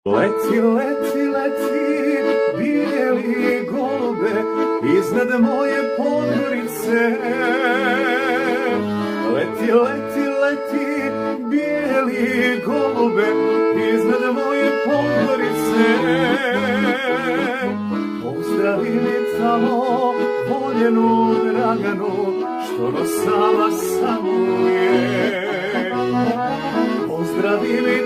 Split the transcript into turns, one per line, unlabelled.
Leti, leti, leti, bijeli golube, iznad moje podgorice. Leti, leti, leti, bijeli golube, iznad moje podgorice. Pozdravi mi tamo voljenu Draganu, što nosala samuje. Pozdravi mi